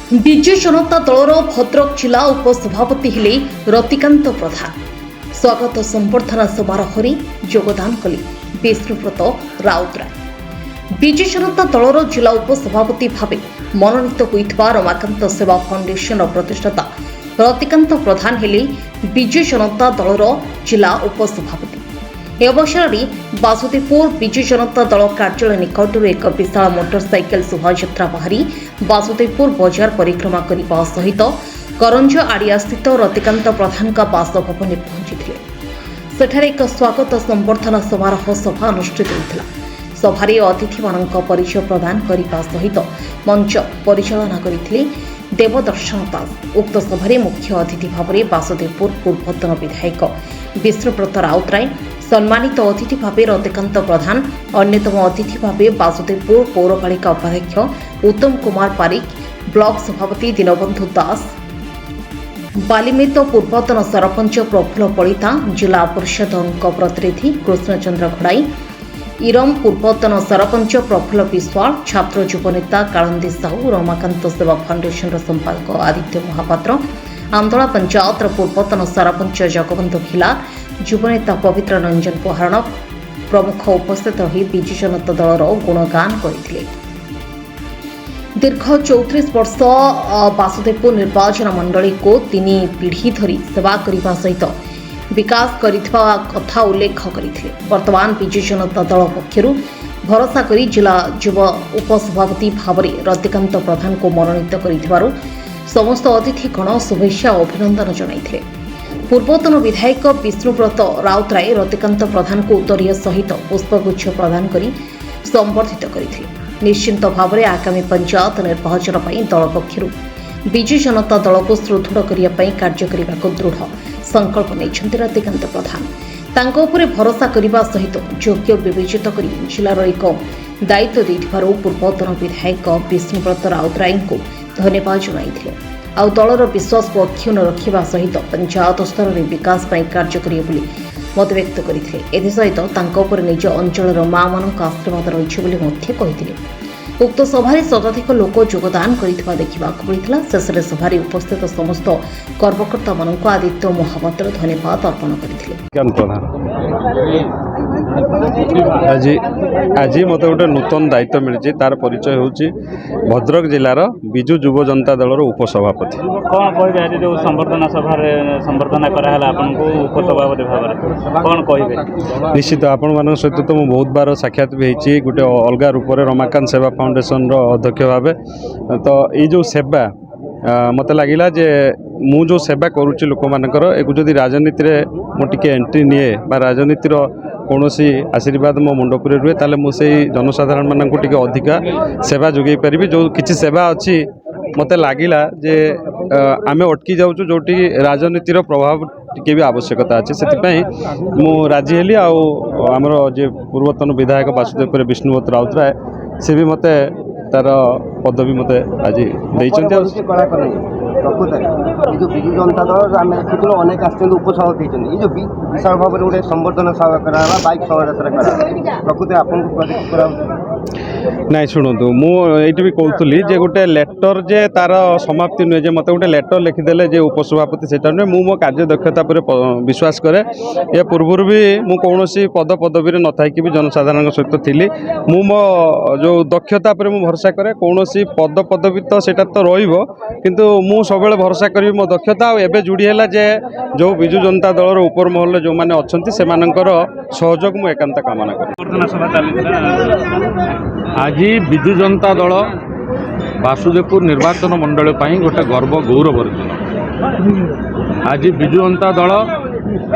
विजु जनता दलर भद्रक जिला उपसभापति हेले रतिकांत प्रधान। स्वागत संबर्धना समारोह योगदान कले विष्णुव्रत राउतराय। विजु जनता दलर जिला उपसभापति भाव मनोनीत होइथिबा रमाकांत सेवा फाउंडेशन प्रतिष्ठाता रतिकांत प्रधान हेले विजु जनता दलर जिला उपसभापति। अवसर में बासुदेवपुर विजु जनता दल कार्यालय निकट एक विशाल मोटरसाइकेल शोभायात्रा बाहरी बासुदेवपुर बजार परिक्रमा करने सहित करंज आड़िया स्थित रतिकांत प्रधान का बासभवन में पहुंची। सेठारे एक स्वागत संबर्धना समारोह सभा अनुष्ठित होता। सभारे अतिथि मानक परिचय प्रदान करने सहित मंच परिचालना करते देवदर्शन दास। उक्त सभारे मुख्य अतिथि भाव में बासुदेवपुर पूर्वतन विधायक विष्णुव्रत राउतराय, सम्मानित अतिथि भाव रतिकांत प्रधान, अन्यतम अतिथि भाव बासुदेवपुर पौरपालिका उपाध्यक्ष उत्तम कुमार पारिक, ब्लॉक सभापति दीनबंधु दास, बालीमेत पूर्वतन सरपंच प्रफुल्ल पड़िता, जिला परिषद प्रतिनिधि कृष्णचंद्र घड़ाई, इरम पूर्वतन सरपंच प्रफुल्ल विश्वाल, छात्र युवनेता कालंदी साहू, रमाकांत सेवा फाउंडेशन संपादक आदित्य महापात्र, आंदोला पंचायत पूर्वतन सरपंच जगबंधु खिलार, युवनेता पवित्र रंजन पोहारण प्रमुख उपस्थित रही विजु जनता दलर गुणगान करथिले। दीर्घ 34 वर्ष बासुदेवपुर निर्वाचन मंडली को 3 पीढ़ी धरी सेवा करने सहित विकास करिथिबा कथा उल्लेख करथिले। वर्तमान विजु जनता दल पक्षरु भरोसा करी जिला युव उपसभापति भाव में रतिकांत प्रधान को मनोनीत करिथिबारु समस्त अतिथिगण शुभेच्छा और अभिनंदन जणाइथिले। पूर्वतन विधायक विष्णुव्रत राउतराय रतिकांत प्रधान को उत्तरीय सहित पुष्पगुच्छ प्रदान करी संबर्धित करथिले। निश्चिंत भाव में आगामी पंचायत निर्वाचन पर दल पक्षरु विजु जनता दल को सुदृढ़ करने कार्य करने को दृढ़ संकल्प नहीं रतिकांत प्रधान। तांको उपरे भरोसा करने सहित योग्य विवेचित कर जिलार एक दायित्व देथिबारु पूर्वतन विधायक विष्णुव्रत राउतराय को धन्यवाद जणाइथिले। आउ दलर विश्वास को अक्षुण्ण रखा सहित पंचायत स्तर में विकास पर कार्य करेंगे मत व्यक्त करते। एसहित निज अंचल माँ मान आशीर्वाद रही। उक्त सभारे शताधिक लोक योगदान करथिबा देखिबाकु मिलिथिला। शेषरे सभारे उपस्थित समस्त कर्मकर्ता मानक आदित्य महापात्र धन्यवाद अर्पण करथिले। आज मत गोटे नूतन दायित्व मिली तार परिचय होची भद्रक जिलार विजु युव जनता दलर उपसभापति। कौन कहबे आज जो संबर्धना सभारे संबर्धना कराहला आपनको उपसभापति भाବରେ कौन कहबे? निश्चित आपण मान सहित तो मैं बहुत बार साक्षात भी होती गोटे अलग रूप में रमाकांत सेवा फाउंडेशन अध्यक्ष भाव। तो ये जो सेवा मत लगिला जे मु जो सेवा करुच्ची लोक मानकर एक जदि राजनीति रे मो टिके एंट्री निए बा राजनीतिर कौन सी आशीर्वाद मो मुंडपुर रुए ताले मु से जनसाधारण मानक टिके अधिका सेवा जोगई पारिबी। जो किछि सेवा अच्छी मत लगिला जे आमे अटकी जाऊँ जोटी राजनीतिर प्रभाव टिके भी आवश्यकता अच्छे से मु राजी हेली। आमर जे पूर्वतन विधायक बासुदेवपुर विष्णुव्रत राउतराय से भी मते तार पदवी मते आज जो विजु जनता दल आम देखुल अनेक उपसभापति जो विशाल भाव में गोटे संबर्धना सभा करा बाइक शोभायात्रा करा प्रकृति आपको नाई शुणु मुझे भी कहूली जे गोटे लेटर जे तार समाप्ति नुहे जे मत गोटे लेटर लिखिदेले जे उपसभापति से नुहे मु मो कार्य दक्षता पर विश्वास करे। या पूर्व भी मु कौन पद पदवी न थी भी जनसाधारण सहित थी मु मो जो दक्षता पर मु भरोसा करे। कौन पद पदवी तो सेटा तो रहिबो किंतु मु सब भरोसा करी मो दक्षता एवं जोड़ी है जे जो विजु जनता दलर ऊपर महल जो मैंने अच्छा से सहयोग मु एकांत कामना करें। आज विजु जनता दल बासुदेवपुर निर्वाचन मंडल गोटे गर्व गौरव दिन। आज विजु जनता दल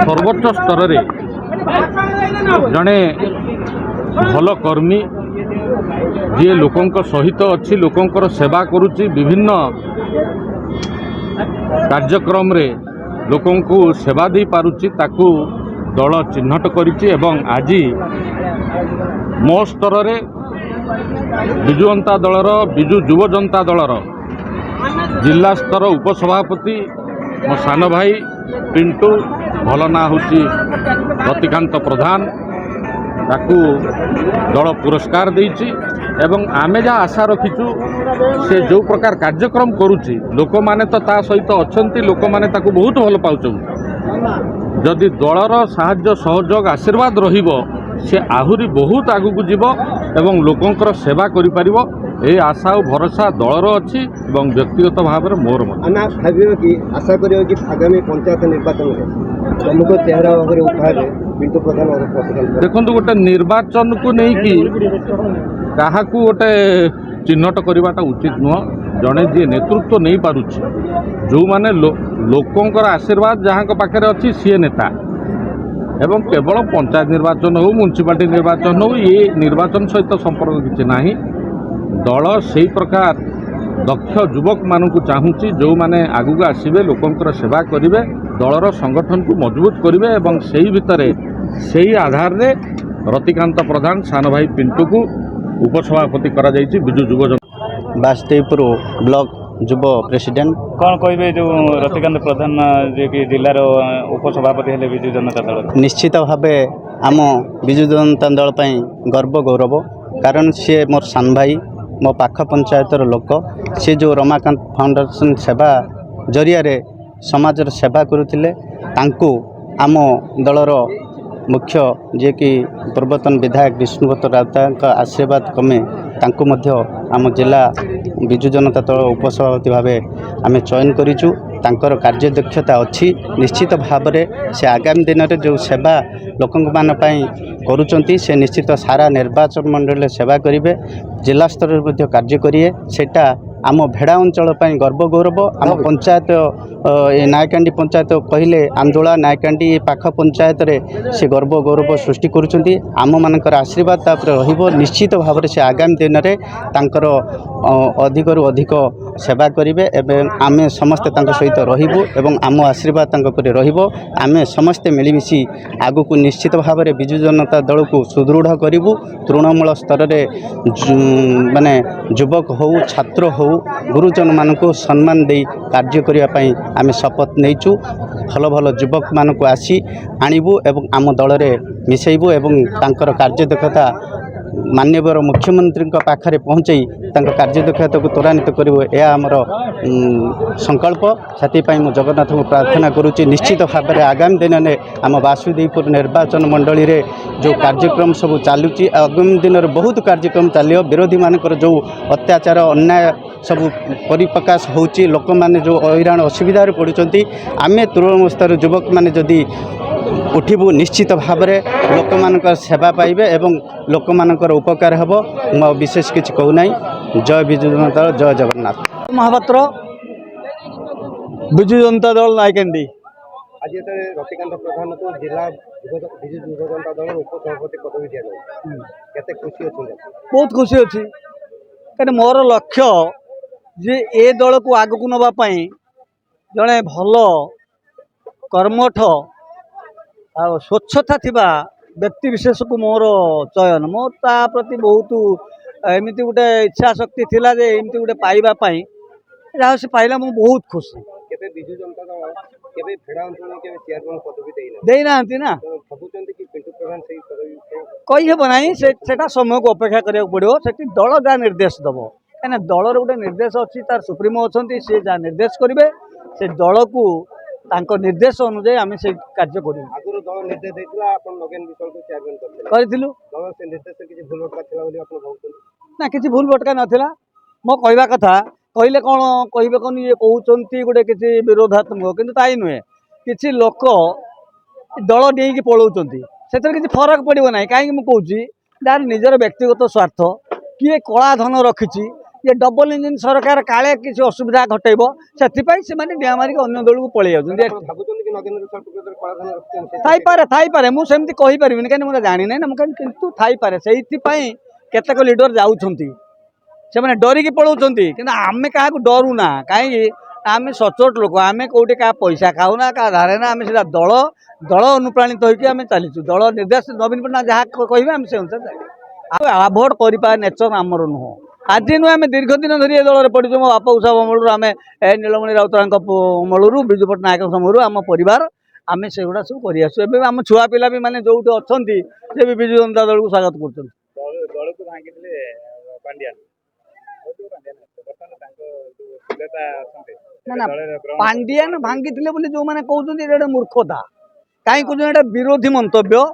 सर्वोच्च स्तर रे जड़े भल कर्मी जी लोकों सहित अच्छी लोकों सेवा करुच्ची विभिन्न कार्यक्रम रे लोकों को सेवा दे पारुच्ची ताकू दल चिन्हट करिछि। एवं आज मो स्तर रे विजु जनता दलर विजु युव जनता दलर जिला स्तर उपसभापति मो सान भाई पिंटू भल ना हूँ रतिकांत प्रधान ତାକୁ ଦଳ ପୁରସ୍କାର ଦେଇଛି ଏବଂ ଆମେ ଯାହା ଆଶା ରଖିଛୁ ସେ ଯେଉଁ ପ୍ରକାର କାର୍ଯ୍ୟକ୍ରମ କରୁଛି ଲୋକମାନେ ତ ତା ସହିତ ଅଛନ୍ତି, ଲୋକମାନେ ତାକୁ ବହୁତ ଭଲ ପାଉଛନ୍ତି। ଯଦି ଦଳର ସାହାଯ୍ୟ ସହଯୋଗ ଆଶୀର୍ବାଦ ରହିବ ସେ ଆହୁରି ବହୁତ ଆଗକୁ ଯିବ ଏବଂ ଲୋକଙ୍କର ସେବା କରିପାରିବ। এই আশা ও ভরসা দলর অছি এবং ব্যক্তিগত ভাবে মোর মত। ଆମେ ଭାବିବା କି ଆଶା କରିବା କି ଆଗାମୀ ପଞ୍ଚାୟତ ନିର୍ବାଚନରେ ପ୍ରମୁଖ ଚେହେରା ଭାବରେ ଉଠାଇବେ ପିଣ୍ଟୁ ପ୍ରଧାନ দেখুন গোটে নির্বাচনকু নেইকি কাহাকু গোটে চিহ্নট করিবাটা উচিত নুহ। জনে যে নেতৃত্ব নেই পারুছি, যে লোকঙ্কর আশীর্বাদ যাহাଙ୍କ পাখে অছি সিଏ নেতা এবং কেবল পঞ্চায়েত নির্বাচন হোক म्युनिसिपालिटी निर्वाचन हो ये निर्वाचन सहित संपर्क किसी ना। दल से प्रकार दक्ष युवक मानू चाहूँगी जो मैंने आगू आसवे लोकंर सेवा करेंगे, दलर संगठन को मजबूत करेंगे और से भितर से आधार रे रतिकांत प्रधान सान भाई पिंटू को उपसभापति करा जायछि बिजु युव बासदेवपुर ब्लॉक युव प्रेसिडेंट। कौन कहे जो रतिकांत प्रधान जे कि जिलार उपसभापति हेले विजु जनता दल? निश्चित भाव आम विजु जनता दल पर गर्व गौरव, कारण सी मोर सान भाई मो पाख पंचायतर लोक। सी जो रमाकांत फाउंडेशन सेवा जरिया समाजर सेवा करुथिले तांकु आम दलर मुख्य जे कि पूर्वतन विधायक विष्णुदत्त राउत आशीर्वाद क्रमे तांकु मध्य आम जिला विजु जनता दल उपसभापति भाव आम चयन करिचु। तांकर कार्यदक्षता अच्छी, निश्चित भाव में से आगामी दिन में जो सेवा लोक करुँच से निश्चित सारा निर्वाचन मंडल सेवा करेंगे, जिला स्तर में कार्य करेंगे। सेटा आम भेड़ा अंचल गर्व गौरव। आम पंचायत ये नायकांडी पंचायत कहले आंदोला नायकांडी पाख पंचायत रे से गर्व गौरव सृष्टि करुँच। आम मानकर आशीर्वाद तापर रहिबो, निश्चित भाव में से आगामी दिन में तांकर अधिकरु अधिक सेवा करेंगे एवं आम समस्ते तांको सहित रहिबु एवं आम आशीर्वाद तांको परे रहिबो। आम समस्ते मिलमिशि आगु को निश्चित भाव में विजु जनता दल को सुदृढ़ करूँ। तृणमूल स्तर में माने युवक हो छात्र हो गुरुजन मानक सम्मान दे कार्य करने आम शपथ नहींचु। भल भल युवक मानक आसी आणबू एवं आम दल में मिसेबू एवं तांकर कार्यदक्षता माननीय मुख्यमंत्री पाखे पहुँचाई कार्यदक्षता को त्वरान्वित करूँ, यह आमर संकल्प। से मु जगन्नाथ को प्रार्थना करुच्ची निश्चित भाव में आगामी दिन में आम बासुदेवपुर निर्वाचन मंडली रे जो कार्यक्रम सब चलुची आगामी दिन में बहुत कार्यक्रम चलो। विरोधी मानकर जो अत्याचार अन्याय सब परिप्रकाश होची, लोक मैंने जो हैरान असुविधा पड़ुंट आम तृणमूल स्तर युवक मैंने जदि उठबू निश्चित भाव में लोक मानकर सेवा पाइबे एवं लोक मानकर उपकार हेबो। मु विशेष किछि कहूना। जय विजु जनता दल, जय जगन्नाथ। महापात्र विजु जनता दल नायकांडी। आज ये रतिकांत प्रधान को जिला विजु जनता दल उपसभापति पदवी दिया केते खुशी अछि? बहुत खुशी अच्छी, कहीं मोर लक्ष्य जे ए दल को आग को नापी जड़े भल कर्मठ आ स्वच्छता थिबा व्यक्ति विशेष को मोर चयन। मोर ता प्रति बहुत एमती गोटे इच्छा शक्ति थिला जे एमती गोटे पाइबा पई जहाँ से पाइला मु बहुत खुशी। केबे विजु जनता दल केबे भेड़ा अंचल केबे चेयरमैन पदवी देना ना भाबुचंती कि पिंटू प्रधान से पदवी कही हेब ना, सेटा समय को अपेक्षा करिया पड़ो। सेठी दल जहाँ निर्देश दब कहीं दलर गोटे निर्देश अच्छी तार सुप्रीमो अच्छा सी जहाँ निर्देश करेंगे से दल को तांको निर्देश अनुसार आम से कार्य करूँ। आगुरु दल निर्देश देथिला आपण नगेन विशाल को चेयरमैन करथिलु। दल से निर्देश किछि भूल भटका थिला बोली आपण भाबुचंती ना किसी भूल भटका नाथिला। मो कहवा कथा कहले कौन कहबे कौन ये कहउचंती गोटे किसी विरोधात्मक किंतु ताई नुहे किसी लोक दल नहीं पलाउचंती से किसी फरक पड़ो ना। कहीं मुझे कहूँ यार निजर व्यक्तिगत स्वार्थ किए कला धन रखी ये डबल इंजिन सरकार काले किसी असुविधा घटेब से डिया मारिक अन्य दल को पलि जापारे मुझे कहीपर कहीं मुझे जानी ना मुझे कितु थाईपे से केतक लीडर जाऊँच से मैंने डरिकी पलाउं कि आम क्या डरू ना कहीं आम सचोट लोक आम कौटे क्या पैसा खाऊना क्या धारे ना आम सीधा दल दल अनुप्राणित होकर चलीचु। दल निर्देश नवीन पट्टनायक जहाँ कहे आम से अनुसार आभोड कर नेचर आमर नुह। आज नुह आम दीर्घ दिन धरी ए दल पड़ू। मो बापा उषा अमलू आम नीलमणि राउत अमलू विजु पट्टनायक समय आम परिवार आम से गुड़ा सब कर आम छुआ पिला भी माने जो अच्छा से भी विजु जनता दल को स्वागत कर दल को भांगी पांड्यान ना ना पांड्यान भांगी जो मैंने कहते मूर्खता कहीं कहते विरोधी मंतव्य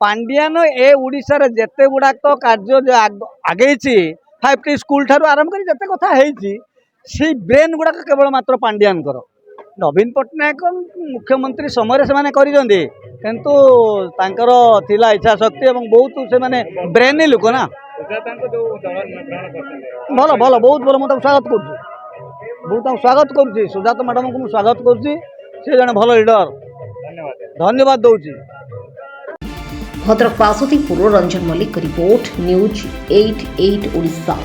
पांड्यान ए ओडिशार जेते गुड़ाक कार्य आगे 5T स्कूल ठारू आरंभ कर जिते कथा से ब्रेन गुड़ाक केवल मात्र पांड्यान कर नवीन पट्टनायक मुख्यमंत्री समय से किंतु तांकर थिला इच्छा शक्ति और बहुत से माने ब्रेनी लोक ना भल भल बहुत भल मुझे स्वागत कर बहुत स्वागत करुँच सुजाता मैडम को स्वागत करुँच से जन भल लीडर धन्यवाद दूची भद्रक बासुदेवपुर रंजन मल्लिक रिपोर्ट न्यूज 88 ओडिशा।